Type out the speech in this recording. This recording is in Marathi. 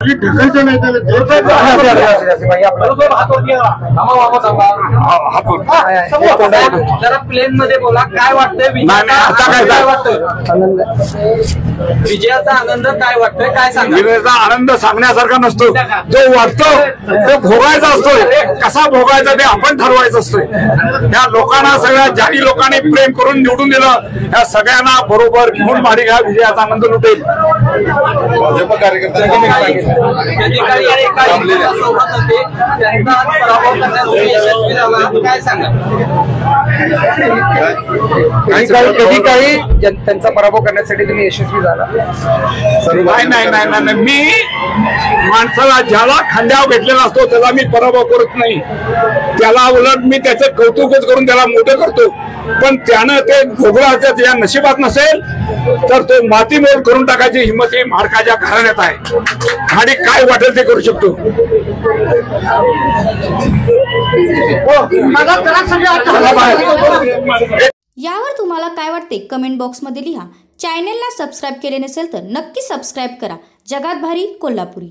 ढकलतं नाही त्याला जरा प्लेन मध्ये बोला, काय वाटतंय काय वाटतंय विजयाचा आनंद काय वाटतोय, काय सांगा? विजयाचा आनंद सांगण्यासारखा नसतो, जो वाटतो तो भोगायचा असतोय. कसा भोगायचा ते आपण ठरवायचं असतोय. त्या लोकांना, सगळ्या जाती लोकांनी प्रेम करून निवडून दिलं, या सगळ्यांना बरोबर घेऊन मालिका विजयाचा आनंद लुटेल. भाजप कार्यकर्ते काय सांगा? कधी काही त्यांचा पराभव करण्यासाठी तुम्ही यशस्वी झाला? नाही, मी माणसाला ज्याला खांद्यावर घेतलेला असतो त्याला मी पराभव करत नाही. त्याला उलट मी त्याचं कौतुकच करून त्याला मोठं करतो. पण त्यानं ते भोगला या नशिबात नसेल तर तो मातीमोल करून टाकायची हिंमत ही मार्काच्या घराण्यात आहे. आणि काय वाटेल ते करू शकतो. यावर तुम्हाला काय वाटते कमेंट बॉक्समध्ये लिहा. चॅनेलला सबस्क्राईब केले नसेल तर नक्की सबस्क्राईब करा. जगात भारी कोल्हापुरी.